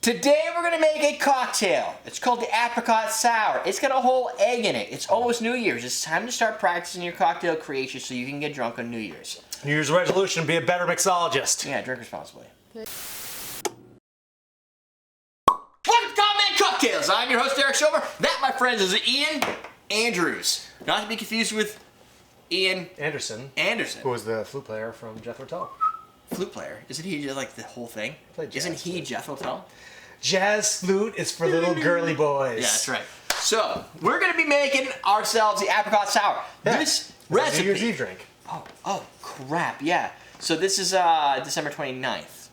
Today we're going to make a cocktail. It's called the Apricot Sour. It's got a whole egg in it. It's almost New Year's. It's time to start practicing your cocktail creation so you can get drunk on New Year's. New Year's resolution, be a better mixologist. Yeah, drink responsibly. Welcome to Comment Cocktails. I'm your host, Eric Silver. That, my friends, is Ian Andrews. Not to be confused with Ian Anderson, who was the flute player from Jethro Tull. Flute player? Isn't he just like the whole thing? Isn't he Jethro Tull? Jazz flute is for little girly boys. Yeah, that's right. So, we're going to be making ourselves the Apricot Sour. Yeah. This It's recipe... a New Year's Eve drink. Oh, crap, yeah. So this is December 29th.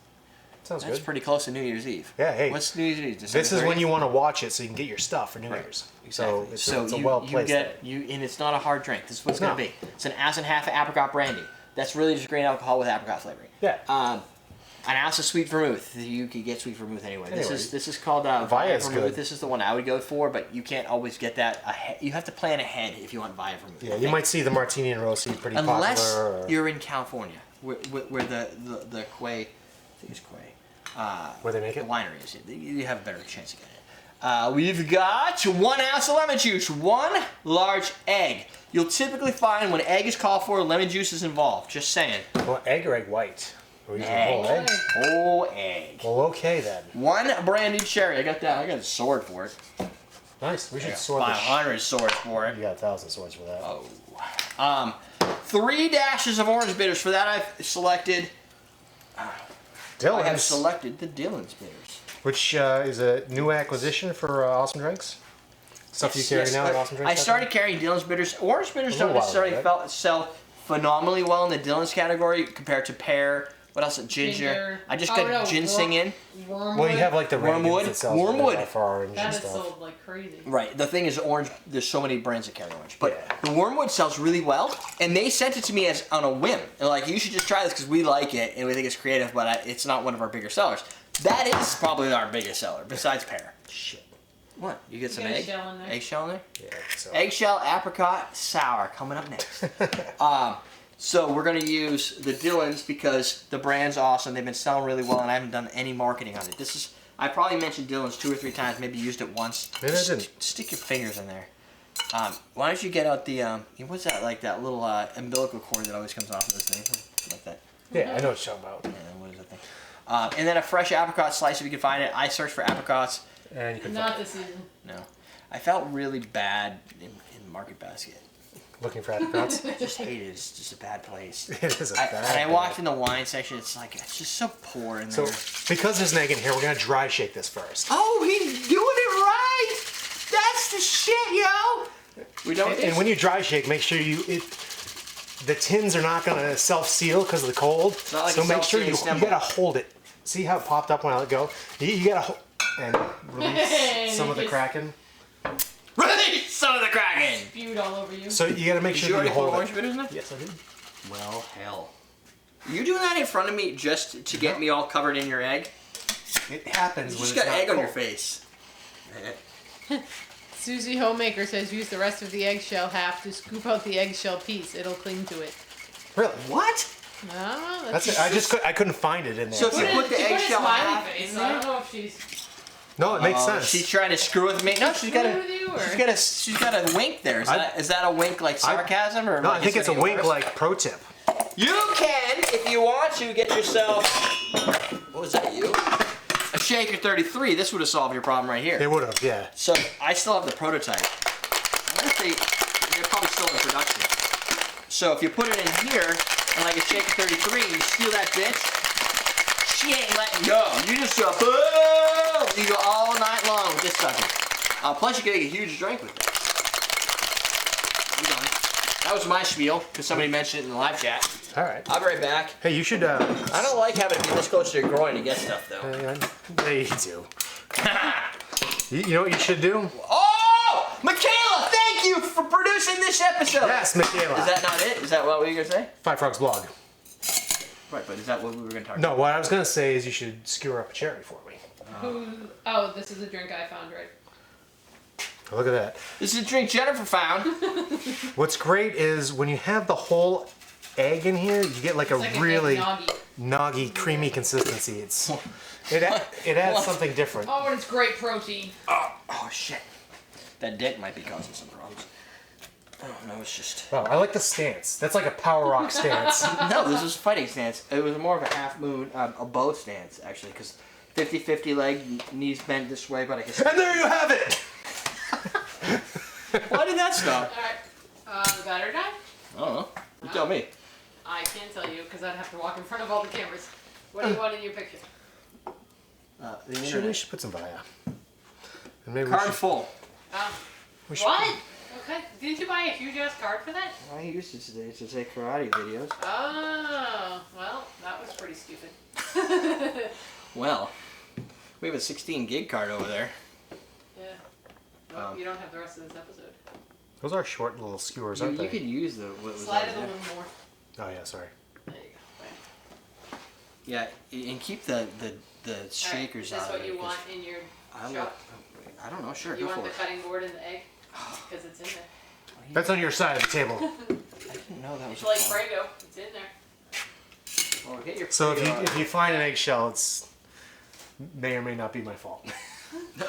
Sounds That's good. pretty close to New Year's Eve. Yeah, hey. What's New Year's Eve? December This is 30th? when you want to watch it so you can get your stuff for New Year's. Exactly. So it's a well-placed thing. And it's not a hard drink. This is what it's going to be. It's an ounce and a half of apricot brandy. That's really just grain alcohol with apricot flavoring. Yeah. An ounce of sweet vermouth. You could get sweet vermouth anyway. This is called Via is vermouth. good. This is the one I would go for, but you can't always get that ahead. You have to plan ahead if you want Via vermouth. Yeah, you might see the martini and rosé pretty Unless popular. you're in California, where the Quay, I think it's Quay. Where they make it? The winery is. You have a better chance of getting it. We've got 1 ounce of lemon juice, 1 large egg. You'll typically find when egg is called for, lemon juice is involved. Just saying. Well, egg or egg white? We're using a whole egg. Whole egg. Well, okay then. 1 brandied cherry. I got a sword for it. Nice. We should sort this. 500 swords for it. You got 1,000 swords for that. Oh. 3 dashes of orange bitters. For that, I've selected. Dylan's, I have selected the Dylan's bitters. which is a new acquisition for Awesome Drinks. Stuff you carry now at Awesome Drinks. I started carrying Dylan's bitters. Orange bitters don't necessarily sell phenomenally well in the Dylan's category compared to pear. What else? Ginger. I just got ginseng in. Wormwood. Well, you have like the Wormwood. Wormwood for orange That and is stuff. sold like crazy. Right. The thing is, orange. There's so many brands that carry orange, but the Wormwood sells really well. And they sent it to me as on a whim. They're like, you should just try this because we like it and we think it's creative, but it's not one of our bigger sellers. That is probably our biggest seller besides pear. Shit. What? You get some Eggshell in there. Eggshell in there? Yeah. So. Eggshell apricot sour coming up next. So we're going to use the Dylan's because the brand's awesome. They've been selling really well, and I haven't done any marketing on it. I probably mentioned Dylan's 2 or 3 times, maybe used it once. Maybe I didn't. Stick your fingers in there. Why don't you get out the, what's that, like that little umbilical cord that always comes off of this thing? Like that. Yeah, I know what you're talking about. Yeah, what is that thing? And then a fresh apricot slice if you can find it. I searched for apricots. And you can Not this season. No. I felt really bad in Market Basket. looking for apricots. I just hate it. It's just a bad place. It is a bad. And I walked in the wine section. It's just so poor in there. So because there's an egg in here, we're gonna dry shake this first. Oh, he's doing it right. That's the shit, yo. We don't. And when you dry shake, make sure the tins are not gonna self-seal because of the cold. not like so a make sure you self-sealing gotta hold it. See how it popped up when I let go? You gotta hold and release some of the Kraken. Release some of the Kraken. Spewed all over you. So you gotta make Did sure you you already put hold orange it. bitters in there? Yes, I did. Well, hell. You doing that in front of me just to get me all covered in your egg? It happens You when just it's got not egg on your cold. face. Susie Homemaker says use the rest of the eggshell half to scoop out the eggshell piece. It'll cling to it. Really? What? No, That's it. I couldn't find it in there. So if you put the she put a eggshell smiley half face. in I don't there? know if she's No, it makes sense. She's trying to screw with me. No, she's got screwing with you, or? she's got a wink there. Is that a wink like sarcasm or? No, like I think it's a something wink worse? like pro tip. You can, if you want to, get yourself. What was that? You? A shaker 33. This would have solved your problem right here. It would have, yeah. So I still have the prototype. I wonder if they're probably still in production. So if you put it in here and like a shaker 33, you steal that bitch. She ain't letting go. You just go boom. You go all night long with this sucker. Plus you can make a huge drink with it. I'm done. That was my spiel because somebody mentioned it in the live chat. All right. I'll be right back. Hey, you should. I don't like having to be this close to your groin to get stuff though. Yeah, you do. You know what you should do? Oh! Michaela, thank you for producing this episode! Yes, Michaela. Is that not it? Is that what we were going to say? Five Frogs blog. Right, but is that what we were going to talk No, about? what I was gonna say is you should skewer up a cherry for me. Oh, this is a drink I found, right? Oh, look at that. This is a drink Jennifer found. What's great is when you have the whole egg in here, you get like It's a like really an egg noggy. noggy, creamy consistency. It's It adds What? something different. Oh, and it's great protein. Oh shit. That dick might be causing some problems. I don't know, it's just... Oh, I like the stance. That's like a power rock stance. No, this was a fighting stance. It was more of a half moon, a bow stance, actually, because 50-50 leg, knees bent this way, but I guess... And there you have it! Why did that stop? Alright. The battery died? I don't know. You tell me. I can't tell you because I'd have to walk in front of all the cameras. What do you want in your picture? The We internet. should put some Via. And maybe Card we should, full. we should What? Okay. Didn't you buy a huge ass card for that? I used it today to take karate videos. Oh, well, that was pretty stupid. Well, we have a 16 gig card over there. Yeah. Well, you don't have the rest of this episode. Those are short little skewers, aren't You they? could use the... What was Slide that? it a little more. Oh yeah, sorry. There you go. Yeah, and keep the shakers Alright, is this out of what it, you 'cause want in your I shop? I don't know, sure, You go want for the it. cutting board and the egg? Because it's in there. That's on your side of the table. I didn't know that was It's a like problem. Prego. It's in there. Well, get your So Prego if you find an eggshell, it's may or may not be my fault.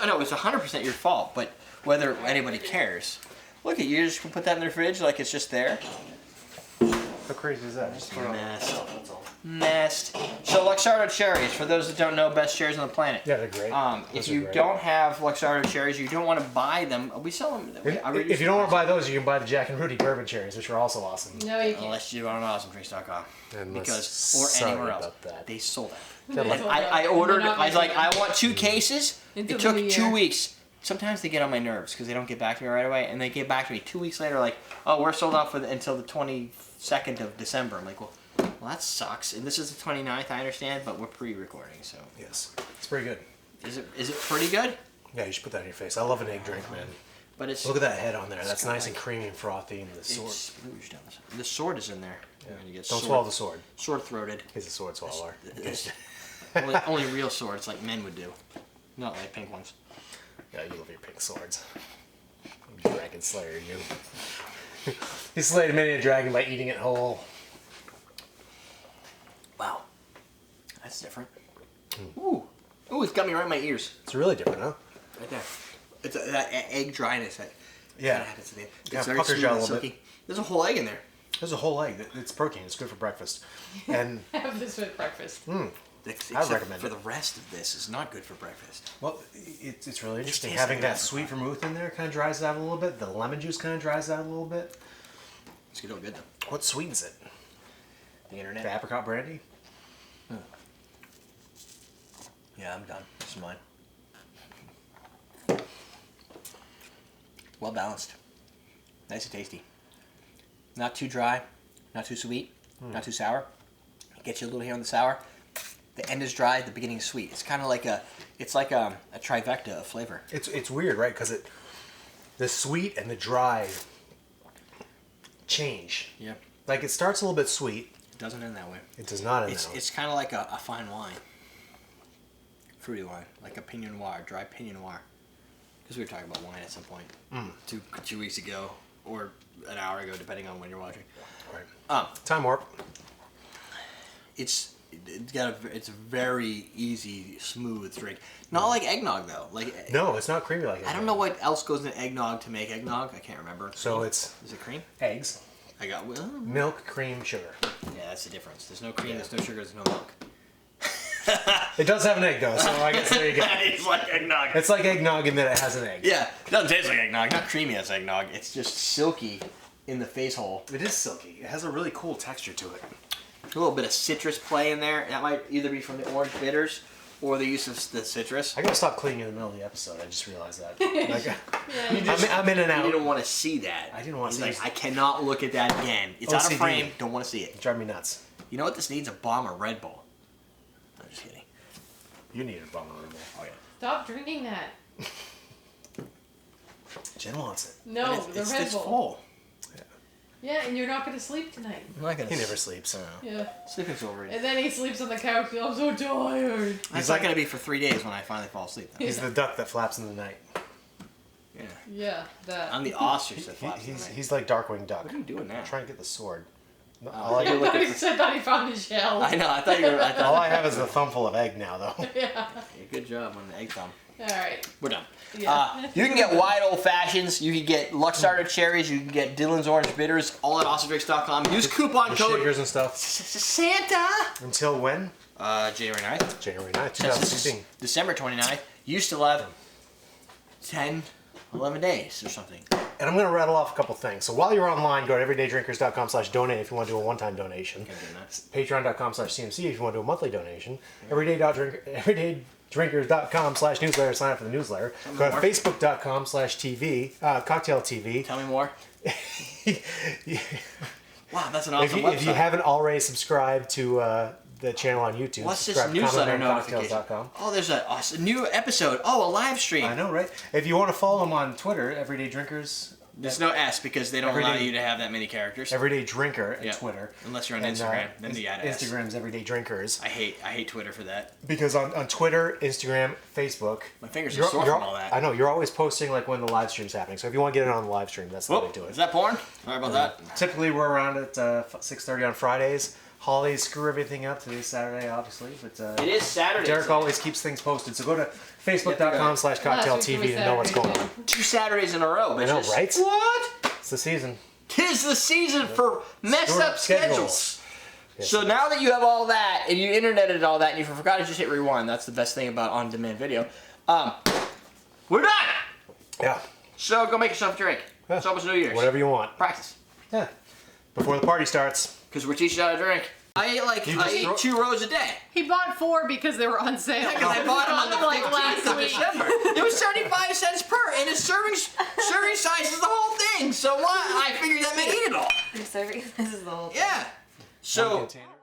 No, it's 100% your fault, but whether anybody cares. Look at you, just put that in the fridge like it's just there. How crazy is that? Just throw it on the Messed. shelf, that's all. Messed. So Luxardo cherries, for those that don't know, best cherries on the planet. Yeah, they're great. If Those are you great. don't have Luxardo cherries, you don't want to buy them. We sell them. If you don't want to buy those, you can buy the Jack and Rudy bourbon cherries, which are also awesome. No, you can't. Unless you are on awesomedrinks.com. Because Sorry or anywhere else. about that. They sold out. Yeah, They like- sold I out. ordered. They're not I was like, making I them. want 2 cases. Until It the took new 2 year. weeks. Sometimes they get on my nerves because they don't get back to me right away, and they get back to me 2 weeks later, like, oh, we're sold out until the 22nd of December. I'm like, well, that sucks. And this is the 29th, I understand, but we're pre-recording, so Yes, it's pretty good. is it pretty good? Yeah, you should put that in your face. I love an egg drink, man. But it's Look at that head on there. It's That's kinda nice and like- creamy and frothy, and the it's sword. splooged on the side. The sword is in there. Yeah. You're gonna get Don't swallow the sword. sword-throated. He's a sword swallower. only real swords like men would do, not like pink ones. Yeah, you love your pink swords. Dragon Slayer, you. He slayed many a dragon by eating it whole. Wow, that's different. Ooh, it's got me right in my ears. It's really different, huh? Right there. It's that egg dryness. Yeah. It's Yeah, very puckers smooth you out a and little silky. There's a whole egg in there. There's a whole egg. It's protein. It's good for breakfast. And, Have this with breakfast. Except recommend for it. the rest of this is not good for breakfast. well, it's really interesting. tastes Having like that that. sweet vermouth in there kind of dries it out a little bit. The lemon juice kind of dries it out a little bit. It's real good though. What sweetens it? The internet. The apricot brandy? Yeah, I'm done. This is mine. Well balanced. Nice and tasty. Not too dry, not too sweet, not too sour. Get you a little here on the sour. The end is dry, the beginning is sweet. It's kind of like a trifecta of flavor. It's weird, right? Because the sweet and the dry change. Yeah. Like it starts a little bit sweet. It doesn't end that way. It does not end It's that way. it's kind of like a fine wine. Fruity wine, like a Pinot Noir, dry Pinot Noir. Because we were talking about wine at some point 2 weeks ago, or an hour ago, depending on when you're watching. Right. Time warp. It's a very easy, smooth drink. Not like eggnog though. Like No, it's not creamy like I don't know what else goes in eggnog to make eggnog. I can't remember. So it's Is it cream? eggs, I got well. milk, cream, sugar. Yeah, that's the difference. There's no cream. There's no sugar. There's no milk. It does have an egg though, so I guess there you go. It's like eggnog. It's like eggnog in that it has an egg. Yeah, it doesn't taste like eggnog. Not creamy as eggnog. It's just silky in the face hole. It is silky. It has a really cool texture to it. A little bit of citrus play in there. That might either be from the orange bitters or the use of the citrus. I gotta stop cleaning in the middle of the episode. I just realized that. Like, Yeah. I'm in and You out. didn't want to see that. I didn't wanna He's see like, it. I cannot look at that again. It's out OCD. of frame. Don't want to see it. You drive me nuts. You know what this needs? A bomb or Red Bull. I'm just kidding. You need a bum on Oh yeah. Stop drinking that. Jen wants it. No, But the it's, Red it's Bull. full. Yeah, and you're not going to sleep tonight. I'm not gonna. He never sleeps. Yeah. Sleeping's overrated. And then he sleeps on the couch. I'm so tired. It's not gonna be for 3 days when I finally fall asleep. Though. He's the duck that flaps in the night. Yeah. Yeah, that. I'm the ostrich that flaps. He's like Darkwing Duck. What are you doing now? Trying to get the sword. All I, I thought he found the shell. I know. I thought you were. all I have is a thumbful of egg now, though. Yeah. Good job on the egg thumb. All right. We're done. Yeah. You can get wide old fashions. You can get Luxardo cherries. You can get Dylan's orange bitters. All at AwesomeDrinks.com. Use coupon The code shakers and stuff. Santa. Until when? January 9th. January 9th, 2016. December 29th. You still have 10, 11 days or something. And I'm going to rattle off a couple things. So while you're online, go to everydaydrinkers.com/donate if you want to do a one-time donation. Patreon.com/CMC if you want to do a monthly donation. Everydaydrinkers.com/newsletter. Sign up for the newsletter. Go to Facebook.com/TV, Cocktail TV. Tell me more. Wow, that's an awesome website. If you haven't already subscribed to the channel on YouTube, what's this subscribe to newsletter notification? CommonManCocktails.com. Oh, there's a new episode. Oh, a live stream. I know, right? If you want to follow them on Twitter, Everyday Drinkers. There's no S because they don't allow Everyday- you to have that many characters. Everyday Drinker at Yeah. Twitter. Unless you're on And, Instagram, then you add S. Instagram's Everyday Drinkers. I hate Twitter for that. Because on Twitter, Instagram, Facebook, My fingers are sore from all that. I know you're always posting like when the live stream's happening. So if you want to get it on the live stream, that's the way Whoop, to do it. is that porn? Sorry about that. Typically, we're around at 6:30 on Fridays. Holidays screw everything up. Today's Saturday, obviously, but It is Saturday. Derek always keeps things posted. So go to Facebook.com/CocktailTV to know what's going on. 2 Saturdays in a row, bitches. I know, right? What? It's the season. 'Tis the season for messed Screwed up up schedules. Yes. So now that you have all that, and you interneted all that, and you forgot to just hit rewind, that's the best thing about on-demand video. We're done! Yeah. So go make yourself a drink. Yeah. It's almost New Year's. Whatever you want. Practice. Yeah. Before the party starts. Because we're teaching you how to drink. I ate 2 rows a day. He bought 4 because they were on sale. Because I bought them on the Like 15th last of week. December. It was 75 cents per, and its serving size is the whole thing. So what? I figured that meant eat it all. You're serving. This is the whole thing. Yeah. So. One container.